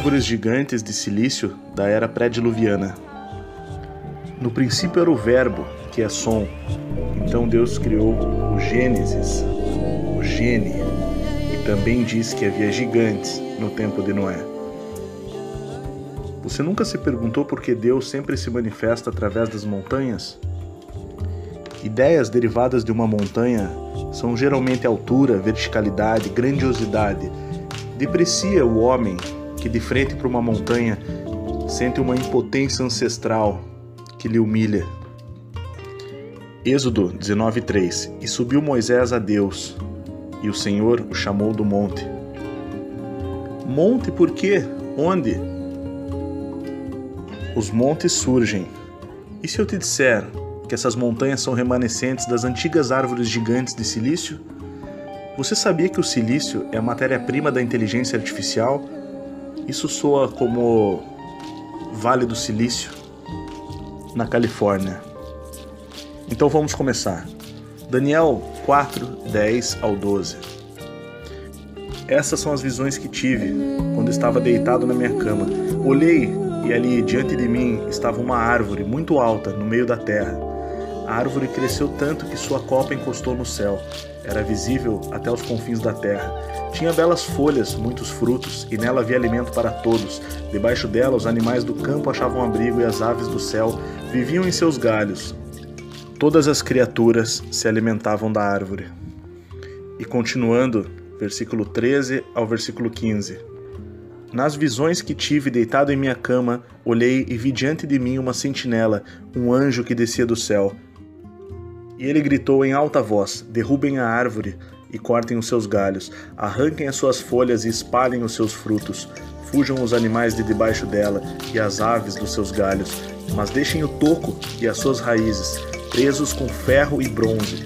árvores gigantes de silício da era pré-diluviana. No princípio era o Verbo, que é som. Então Deus criou o Gênesis, o Gene, e também diz que havia gigantes no tempo de Noé. Você nunca se perguntou por que Deus sempre se manifesta através das montanhas? Ideias derivadas de uma montanha são geralmente altura, verticalidade, grandiosidade. Deprecia o homem que, de frente para uma montanha, sente uma impotência ancestral que lhe humilha. Êxodo 19:3. E subiu Moisés a Deus, e o Senhor o chamou do monte. Monte por quê? Onde? Os montes surgem. E se eu te disser que essas montanhas são remanescentes das antigas árvores gigantes de silício? Você sabia que o silício é a matéria-prima da inteligência artificial? Isso soa como Vale do Silício, na Califórnia. Então vamos começar. Daniel 4:10 ao 12. Essas são as visões que tive quando estava deitado na minha cama. Olhei e ali diante de mim estava uma árvore muito alta no meio da terra. A árvore cresceu tanto que sua copa encostou no céu. Era visível até os confins da terra. Tinha belas folhas, muitos frutos, e nela havia alimento para todos. Debaixo dela, os animais do campo achavam abrigo e as aves do céu viviam em seus galhos. Todas as criaturas se alimentavam da árvore. E continuando, versículo 13 ao versículo 15. Nas visões que tive deitado em minha cama, olhei e vi diante de mim uma sentinela, um anjo que descia do céu. E ele gritou em alta voz: derrubem a árvore e cortem os seus galhos, arranquem as suas folhas e espalhem os seus frutos. Fujam os animais de debaixo dela e as aves dos seus galhos, mas deixem o toco e as suas raízes, presos com ferro e bronze.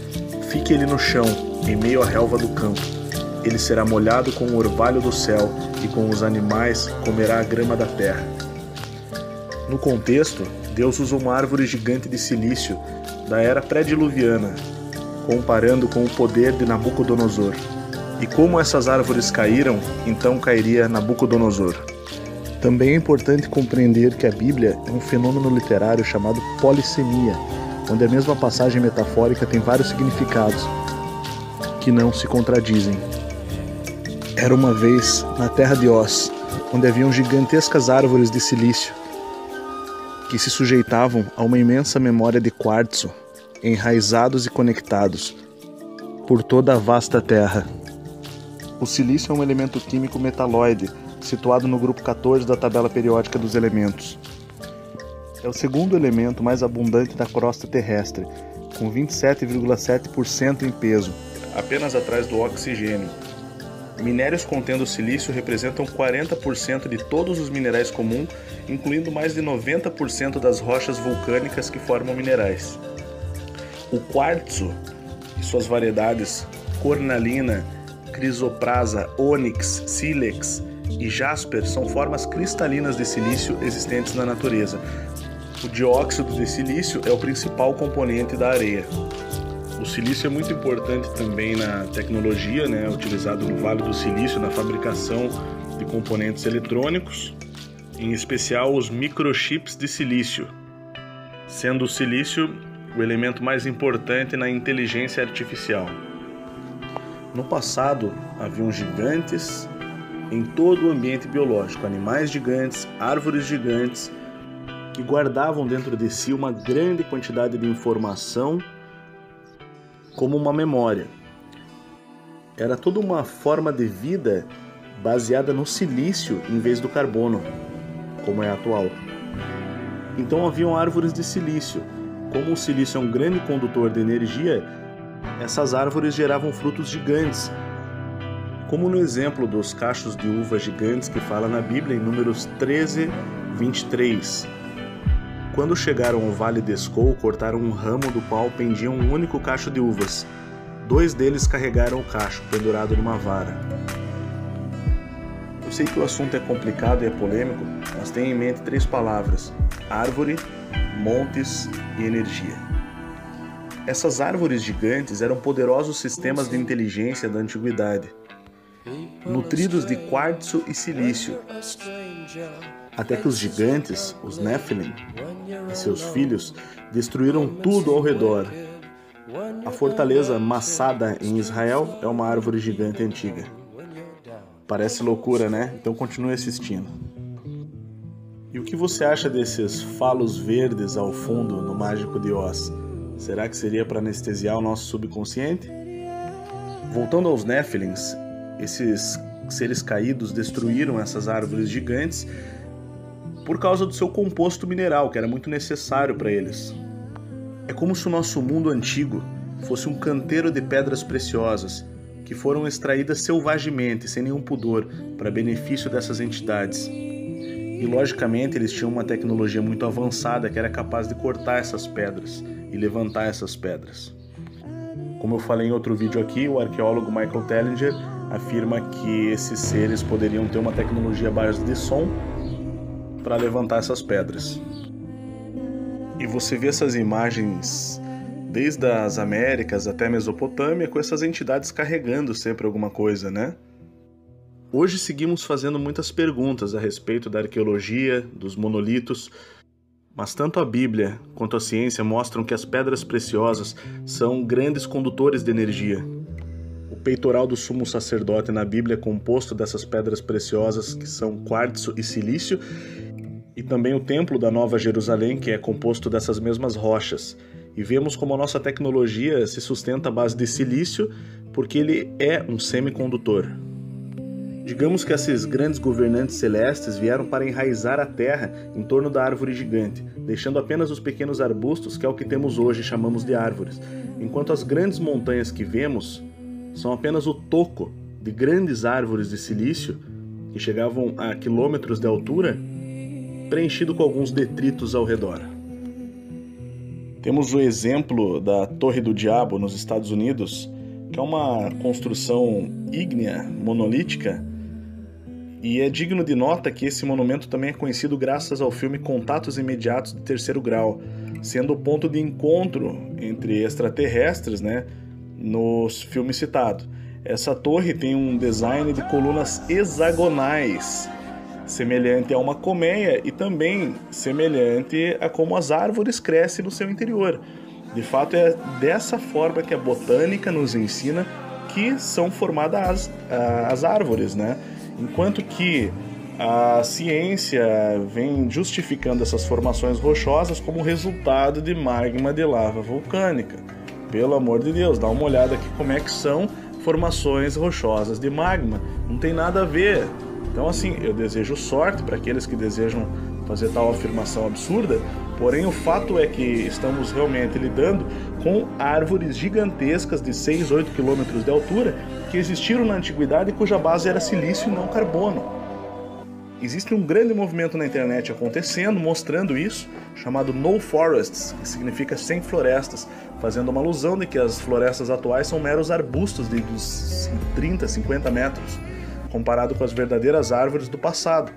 Fique ele no chão, em meio à relva do campo. Ele será molhado com o orvalho do céu e com os animais comerá a grama da terra. No contexto, Deus usou uma árvore gigante de silício da era pré-diluviana, comparando com o poder de Nabucodonosor. E como essas árvores caíram, então cairia Nabucodonosor. Também é importante compreender que a Bíblia é um fenômeno literário chamado polissemia, onde a mesma passagem metafórica tem vários significados que não se contradizem. Era uma vez na terra de Oz, onde haviam gigantescas árvores de silício que se sujeitavam a uma imensa memória de quartzo, enraizados e conectados por toda a vasta terra. O silício é um elemento químico metalóide, situado no grupo 14 da tabela periódica dos elementos. É o segundo elemento mais abundante da crosta terrestre, com 27,7% em peso, apenas atrás do oxigênio. Minérios contendo silício representam 40% de todos os minerais comuns, incluindo mais de 90% das rochas vulcânicas que formam minerais. O quartzo e suas variedades cornalina, crisoprasa, ônix, sílex e jasper são formas cristalinas de silício existentes na natureza. O dióxido de silício é o principal componente da areia. O silício é muito importante também na tecnologia, utilizado no Vale do Silício na fabricação de componentes eletrônicos, em especial os microchips de silício, sendo o silício o elemento mais importante na inteligência artificial. No passado, haviam gigantes em todo o ambiente biológico, animais gigantes, árvores gigantes, que guardavam dentro de si uma grande quantidade de informação como uma memória. Era toda uma forma de vida baseada no silício em vez do carbono, como é atual. Então haviam árvores de silício. Como o silício é um grande condutor de energia, essas árvores geravam frutos gigantes, como no exemplo dos cachos de uva gigantes que fala na Bíblia em Números 13:23. Quando chegaram ao vale de Escol, cortaram um ramo do qual pendia um único cacho de uvas. 2 deles carregaram o cacho, pendurado numa vara. Eu sei que o assunto é complicado e é polêmico, mas tenha em mente 3 palavras: árvore, montes e energia. Essas árvores gigantes eram poderosos sistemas de inteligência da antiguidade. nutridos de quartzo e silício, até que os gigantes, os Nephilim, e seus filhos destruíram tudo ao redor. A fortaleza Massada em Israel é uma árvore gigante antiga. Parece loucura, né? Então continue assistindo. E o que você acha desses falos verdes ao fundo no Mágico de Oz? Será que seria para anestesiar o nosso subconsciente? Voltando aos Nephilims, esses seres caídos destruíram essas árvores gigantes por causa do seu composto mineral, que era muito necessário para eles. É como se o nosso mundo antigo fosse um canteiro de pedras preciosas que foram extraídas selvagemente, sem nenhum pudor, para benefício dessas entidades. E logicamente eles tinham uma tecnologia muito avançada que era capaz de cortar essas pedras e levantar essas pedras. Como eu falei em outro vídeo aqui, o arqueólogo Michael Tellinger afirma que esses seres poderiam ter uma tecnologia à base de som para levantar essas pedras. E você vê essas imagens desde as Américas até a Mesopotâmia com essas entidades carregando sempre alguma coisa, né? Hoje seguimos fazendo muitas perguntas a respeito da arqueologia, dos monolitos, mas tanto a Bíblia quanto a ciência mostram que as pedras preciosas são grandes condutores de energia. O peitoral do sumo sacerdote na Bíblia é composto dessas pedras preciosas que são quartzo e silício, e também o templo da Nova Jerusalém, que é composto dessas mesmas rochas. E vemos como a nossa tecnologia se sustenta à base de silício, porque ele é um semicondutor. Digamos que esses grandes governantes celestes vieram para enraizar a terra em torno da árvore gigante, deixando apenas os pequenos arbustos, que é o que temos hoje e chamamos de árvores, enquanto as grandes montanhas que vemos são apenas o toco de grandes árvores de silício, que chegavam a quilômetros de altura, preenchido com alguns detritos ao redor. Temos o exemplo da Torre do Diabo nos Estados Unidos, que é uma construção ígnea, monolítica, e é digno de nota que esse monumento também é conhecido graças ao filme Contatos Imediatos de Terceiro Grau, sendo o ponto de encontro entre extraterrestres, né, no filme citado. Essa torre tem um design de colunas hexagonais, semelhante a uma colmeia e também semelhante a como as árvores crescem no seu interior. De fato, é dessa forma que a botânica nos ensina que são formadas as árvores, né? Enquanto que a ciência vem justificando essas formações rochosas como resultado de magma de lava vulcânica. Pelo amor de Deus, dá uma olhada aqui como é que são formações rochosas de magma. Não tem nada a ver. Então, assim, eu desejo sorte para aqueles que desejam fazer tal afirmação absurda, porém o fato é que estamos realmente lidando com árvores gigantescas de 6, 8 quilômetros de altura que existiram na antiguidade e cuja base era silício e não carbono. Existe um grande movimento na internet acontecendo, mostrando isso, chamado No Forests, que significa sem florestas, fazendo uma alusão de que as florestas atuais são meros arbustos de 30, 50 metros, comparado com as verdadeiras árvores do passado.